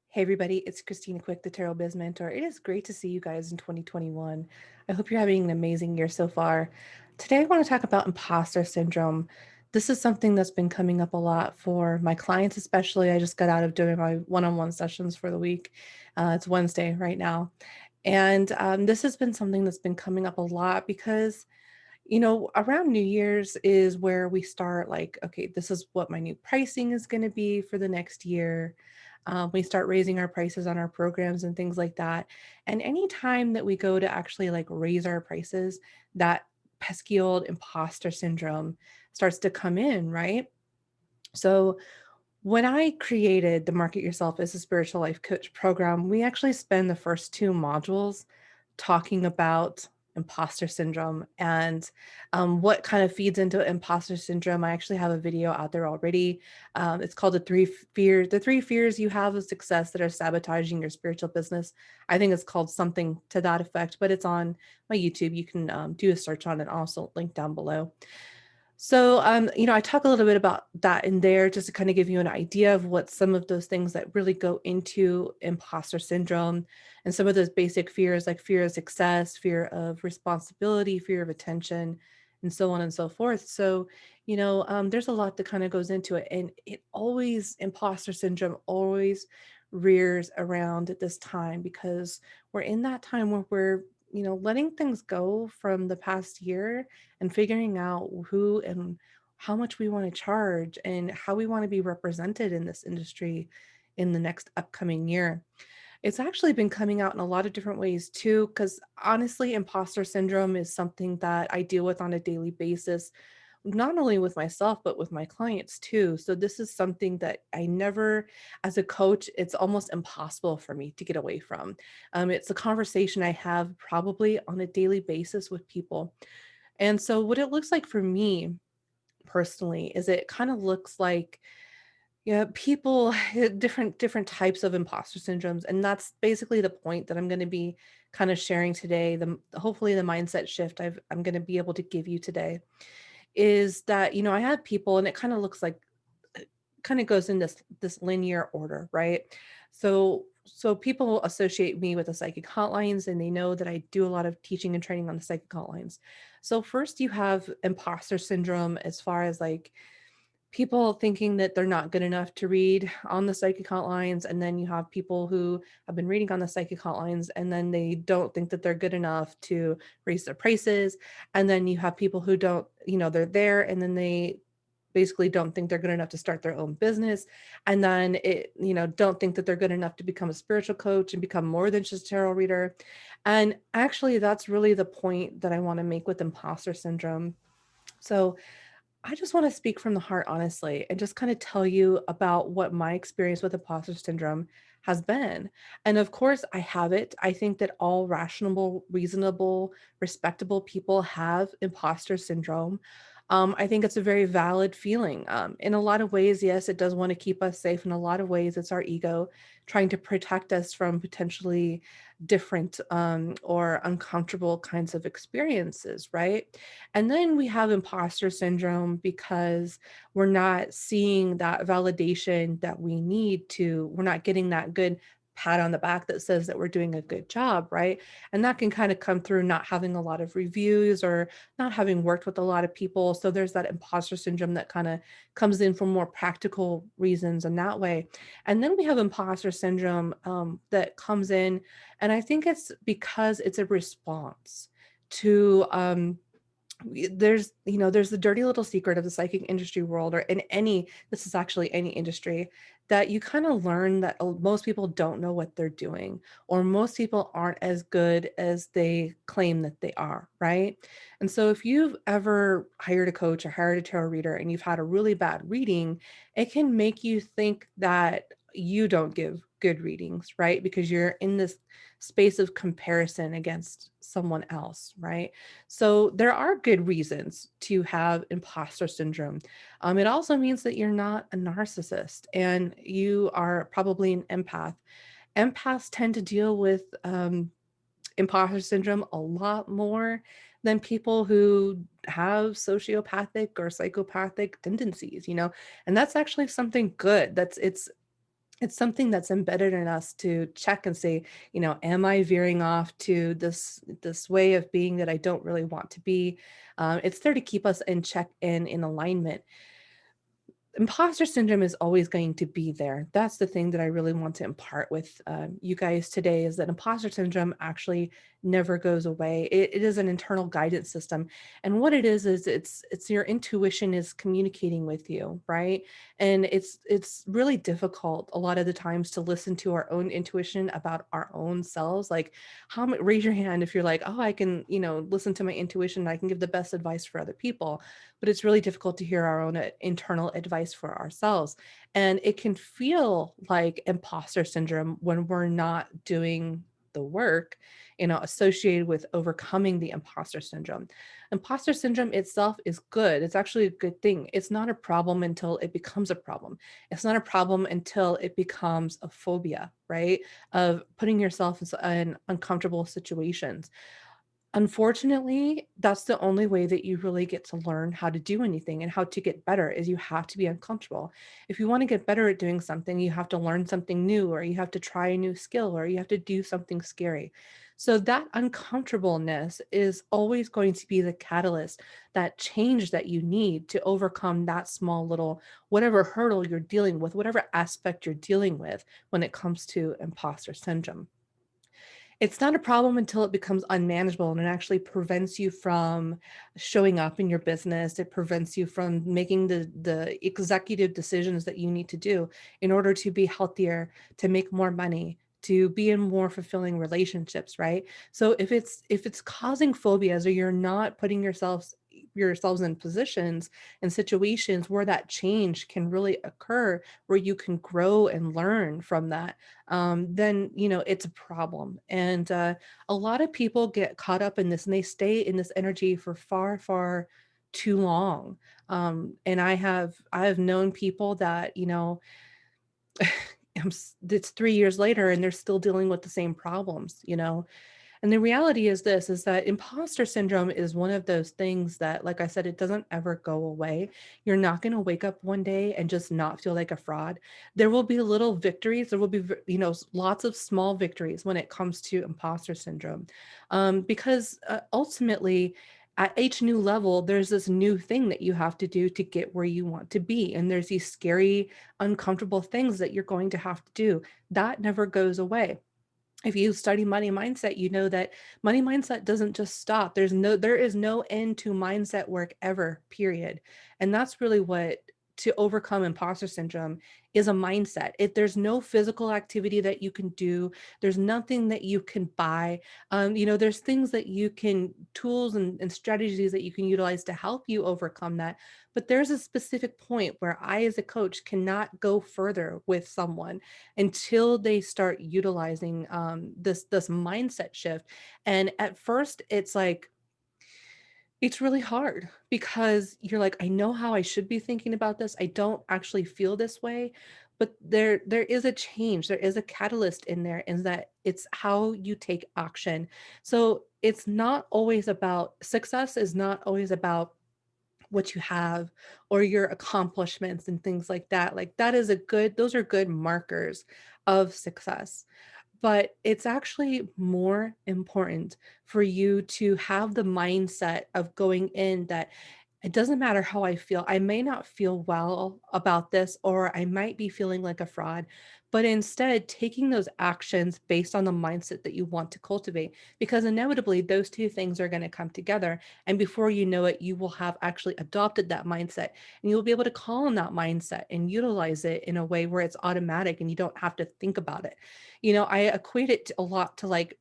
Hey everybody, it's Christina Quick, the Tarot Biz Mentor. It is great to see you guys in 2021. I hope you're having an amazing year so far. Today I want to talk about imposter syndrome. This is something that's been coming up a lot for my clients, especially. I just got out of doing my one-on-one sessions for the week. It's Wednesday right now. And this has been something that's been coming up a lot because around New Year's is where we start like, okay, this is what my new pricing is going to be for the next year. We start raising our prices on our programs and things like that. And anytime that we go to actually like raise our prices, that pesky old imposter syndrome starts to come in, right? So when I created the Market Yourself as a Spiritual Life Coach program, we actually spend the first two modules talking about imposter syndrome and what kind of feeds into imposter syndrome. I actually have a video out there already. It's called the three fears you have of success that are sabotaging your spiritual business. I think it's called something to that effect, but it's on my YouTube. You can do a search on it, also link down below. So, I talk a little bit about that in there just to kind of give you an idea of what some of those things that really go into imposter syndrome and some of those basic fears, like fear of success, fear of responsibility, fear of attention, and so on and so forth. So, there's a lot that kind of goes into it. And imposter syndrome always rears around at this time because we're in that time where we're, letting things go from the past year and figuring out who and how much we want to charge and how we want to be represented in this industry in the next upcoming year. It's actually been coming out in a lot of different ways too, because honestly, imposter syndrome is something that I deal with on a daily basis, not only with myself, but with my clients too. So this is something that I never, as a coach, it's almost impossible for me to get away from. It's a conversation I have probably on a daily basis with people. And so what it looks like for me personally is it kind of looks like, yeah, people different types of imposter syndromes, and that's basically the point that I'm going to be kind of sharing today. Hopefully the mindset shift I'm going to be able to give you today is that, I have people and it kind of looks like kind of goes in this linear order, right? So people associate me with the psychic hotlines and they know that I do a lot of teaching and training on the psychic hotlines. So first you have imposter syndrome as far as like people thinking that they're not good enough to read on the psychic hotlines, and then you have people who have been reading on the psychic hotlines and then they don't think that they're good enough to raise their prices, and then you have people who don't, they're there and then they basically don't think they're good enough to start their own business, and then don't think that they're good enough to become a spiritual coach and become more than just a tarot reader. And actually that's really the point that I want to make with imposter syndrome. So I just want to speak from the heart, honestly, and just kind of tell you about what my experience with imposter syndrome has been. And of course, I have it. I think that all rational, reasonable, respectable people have imposter syndrome. I think it's a very valid feeling. In a lot of ways, yes, it does want to keep us safe. In a lot of ways, it's our ego trying to protect us from potentially different or uncomfortable kinds of experiences, right? And then we have imposter syndrome because we're not seeing that validation that we need to, we're not getting that good pat on the back that says that we're doing a good job, right? And that can kind of come through not having a lot of reviews or not having worked with a lot of people. So there's that imposter syndrome that kind of comes in for more practical reasons in that way. And then we have imposter syndrome that comes in, and I think it's because it's a response to there's the dirty little secret of the psychic industry world, or in any, this is actually any industry, that you kind of learn that most people don't know what they're doing, or most people aren't as good as they claim that they are, right? And so if you've ever hired a coach or hired a tarot reader and you've had a really bad reading, it can make you think that you don't give good readings, right? Because you're in this space of comparison against someone else, right? So there are good reasons to have imposter syndrome. It also means that you're not a narcissist and you are probably an empath. Empaths tend to deal with imposter syndrome a lot more than people who have sociopathic or psychopathic tendencies, and that's actually something good. It's It's something that's embedded in us to check and say, am I veering off to this way of being that I don't really want to be? It's there to keep us in check and in alignment. Imposter syndrome is always going to be there. That's the thing that I really want to impart with you guys today, is that imposter syndrome actually never goes away. It is an internal guidance system, and what it is it's your intuition is communicating with you, right? And it's really difficult a lot of the times to listen to our own intuition about our own selves. Like, raise your hand if you're like, oh, I can, listen to my intuition. I can give the best advice for other people, but it's really difficult to hear our own internal advice for ourselves. And it can feel like imposter syndrome when we're not doing the work, associated with overcoming the imposter syndrome. Imposter syndrome itself is good. It's actually a good thing. It's not a problem until it becomes a problem. It's not a problem until it becomes a phobia, right? Of putting yourself in uncomfortable situations. Unfortunately, that's the only way that you really get to learn how to do anything and how to get better, is you have to be uncomfortable. If you want to get better at doing something, you have to learn something new, or you have to try a new skill, or you have to do something scary. So that uncomfortableness is always going to be the catalyst, that change that you need to overcome that small little whatever hurdle you're dealing with, whatever aspect you're dealing with when it comes to imposter syndrome. It's not a problem until it becomes unmanageable and it actually prevents you from showing up in your business. It prevents you from making the executive decisions that you need to do in order to be healthier, to make more money, to be in more fulfilling relationships, right? So if it's causing phobias, or you're not putting yourselves in positions and situations where that change can really occur, where you can grow and learn from that, then it's a problem. And a lot of people get caught up in this, and they stay in this energy for far, far too long. And I have known people that it's 3 years later and they're still dealing with the same problems. And the reality is this, is that imposter syndrome is one of those things that, like I said, it doesn't ever go away. You're not going to wake up one day and just not feel like a fraud. There will be little victories. There will be, lots of small victories when it comes to imposter syndrome. Because ultimately, at each new level, there's this new thing that you have to do to get where you want to be. And there's these scary, uncomfortable things that you're going to have to do. That never goes away. If you study money mindset, you know that money mindset doesn't just stop. There is no end to mindset work ever, period. And that's really what, to overcome imposter syndrome, is a mindset. If there's no physical activity that you can do, there's nothing that you can buy. There's things that you can, tools and strategies that you can utilize to help you overcome that. But there's a specific point where I, as a coach, cannot go further with someone until they start utilizing this mindset shift. And at first, it's really hard because you're like, I know how I should be thinking about this. I don't actually feel this way, but there is a change. There is a catalyst in there, and that it's how you take action. So it's not always about success. Is not always about what you have or your accomplishments and things like that. Like, those are good markers of success. But it's actually more important for you to have the mindset of going in that it doesn't matter how I feel. I may not feel well about this, or I might be feeling like a fraud, but instead taking those actions based on the mindset that you want to cultivate, because inevitably those two things are going to come together. And before you know it, you will have actually adopted that mindset, and you'll be able to call on that mindset and utilize it in a way where it's automatic and you don't have to think about it. I equate it a lot to like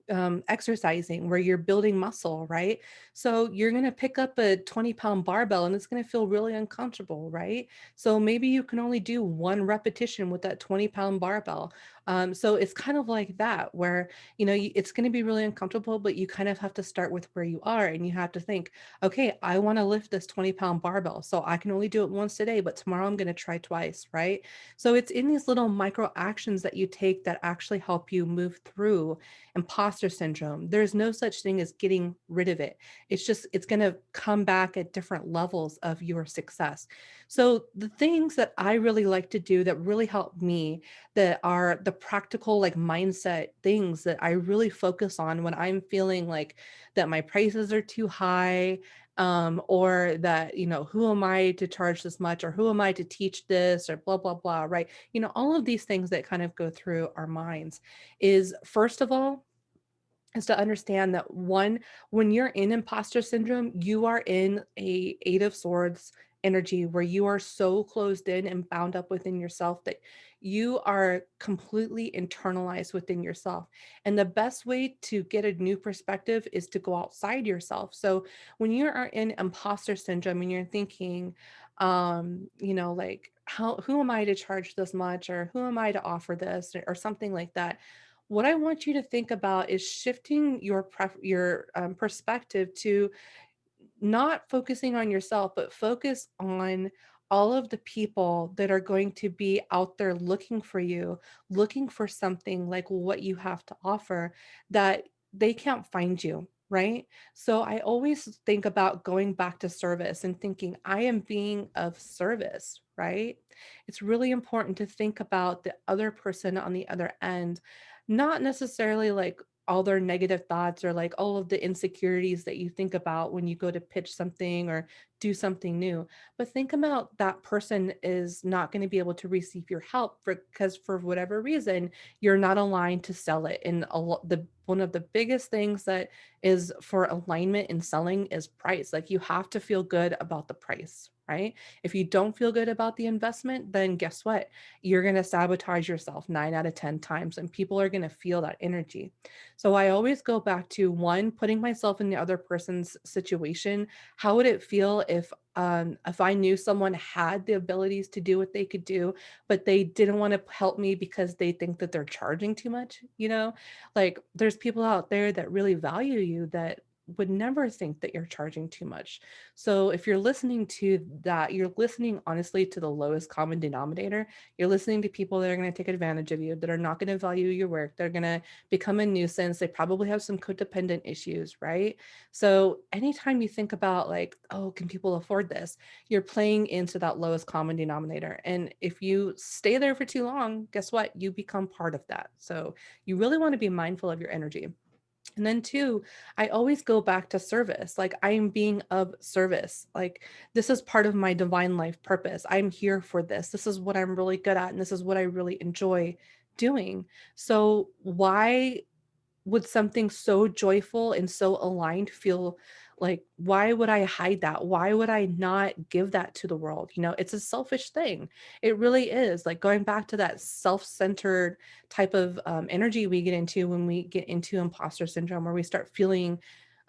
exercising, where you're building muscle, right? So you're going to pick up a 20-pound barbell and it's going to feel really uncomfortable, right? So maybe you can only do one repetition with that 20-pound barbell. So it's kind of like that, where, it's going to be really uncomfortable, but you kind of have to start with where you are, and you have to think, okay, I want to lift this 20-pound barbell. So I can only do it once today, but tomorrow I'm going to try twice, right? So it's in these little micro actions that you take that actually help you move through imposter imposter syndrome. There's no such thing as getting rid of it. It's going to come back at different levels of your success. So the things that I really like to do that really help me, that are the practical like mindset things that I really focus on when I'm feeling like that my prices are too high, or that, who am I to charge this much, or who am I to teach this, or blah blah blah, right? All of these things that kind of go through our minds is, first of all, is to understand that, one, when you're in imposter syndrome, you are in a Eight of Swords energy where you are so closed in and bound up within yourself that you are completely internalized within yourself. And the best way to get a new perspective is to go outside yourself. So when you are in imposter syndrome and you're thinking, like, who am I to charge this much, or who am I to offer this, or something like that, what I want you to think about is shifting your perspective to not focusing on yourself, but focus on all of the people that are going to be out there looking for you, looking for something like what you have to offer, that they can't find you, right? So I always think about going back to service and thinking, I am being of service, right? It's really important to think about the other person on the other end, not necessarily like all their negative thoughts or like all of the insecurities that you think about when you go to pitch something or do something new. But think about that person is not going to be able to receive your help because for whatever reason, you're not aligned to sell it. And the one of the biggest things that is for alignment in selling is price. Like, you have to feel good about the price, right? If you don't feel good about the investment, then guess what? You're going to sabotage yourself 9 out of 10 times, and people are going to feel that energy. So I always go back to, one, putting myself in the other person's situation. How would it feel if I knew someone had the abilities to do what they could do, but they didn't want to help me because they think that they're charging too much, Like, there's people out there that really value you that would never think that you're charging too much. So if you're listening to that, you're listening honestly to the lowest common denominator. You're listening to people that are going to take advantage of you, that are not going to value your work. They're going to become a nuisance. They probably have some codependent issues, right? So anytime you think about like, oh, can people afford this? You're playing into that lowest common denominator. And if you stay there for too long, guess what? You become part of that. So you really want to be mindful of your energy. And then two, I always go back to service. Like, I am being of service. Like, this is part of my divine life purpose. I'm here for this. This is what I'm really good at. And this is what I really enjoy doing. So why would something so joyful and so aligned feel like, why would I hide that? Why would I not give that to the world? It's a selfish thing. It really is. Like, going back to that self-centered type of energy we get into when we get into imposter syndrome, where we start feeling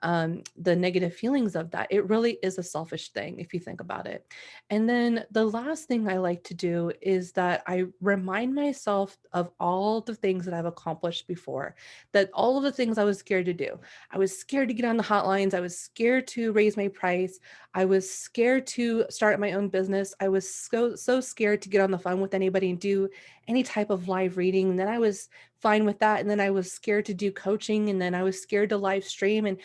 the negative feelings of that. It really is a selfish thing if you think about it. And then the last thing I like to do is that I remind myself of all the things that I've accomplished before, that all of the things I was scared to do. I was scared to get on the hotlines. I was scared to raise my price. I was scared to start my own business. I was so scared to get on the phone with anybody and do any type of live reading. And then I was fine with that. And then I was scared to do coaching. And then I was scared to live stream. And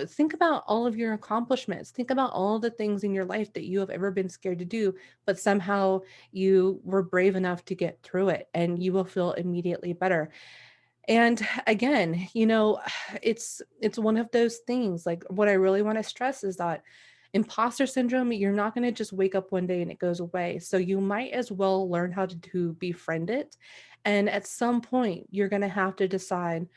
think about all of your accomplishments. Think about all the things in your life that you have ever been scared to do, but somehow you were brave enough to get through it, and you will feel immediately better. And again, it's one of those things. Like, what I really want to stress is that imposter syndrome, you're not going to just wake up one day and it goes away. So you might as well learn how to befriend it. And at some point, you're going to have to decide,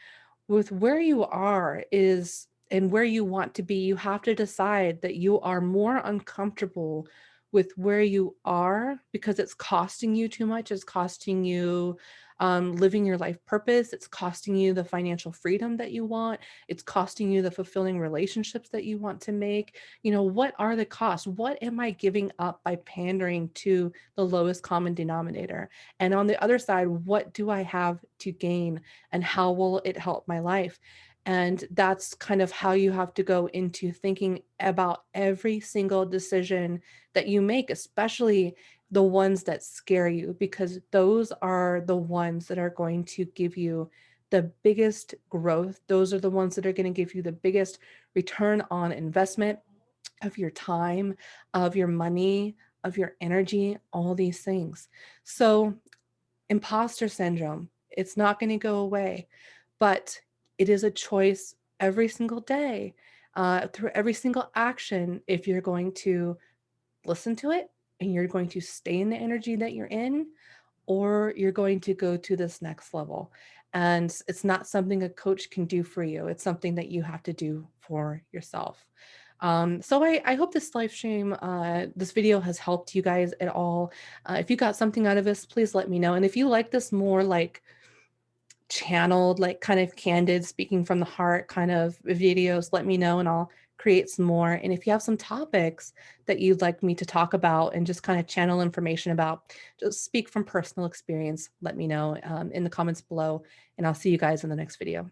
with where you are is and where you want to be, you have to decide that you are more uncomfortable with where you are because it's costing you too much. It's costing you living your life purpose. It's costing you the financial freedom that you want. It's costing you the fulfilling relationships that you want to make. What are the costs? What am I giving up by pandering to the lowest common denominator? And on the other side, what do I have to gain, and how will it help my life? And that's kind of how you have to go into thinking about every single decision that you make, especially the ones that scare you, because those are the ones that are going to give you the biggest growth. Those are the ones that are going to give you the biggest return on investment of your time, of your money, of your energy, all these things. So, imposter syndrome, it's not going to go away, but it is a choice every single day, through every single action, if you're going to listen to it and you're going to stay in the energy that you're in, or you're going to go to this next level. And it's not something a coach can do for you. It's something that you have to do for yourself. So I hope this live stream, this video has helped you guys at all. If you got something out of this, please let me know. And if you like this more like channeled, like kind of candid, speaking from the heart kind of videos, let me know and I'll create some more. And if you have some topics that you'd like me to talk about and just kind of channel information about, just speak from personal experience, let me know in the comments below. And I'll see you guys in the next video.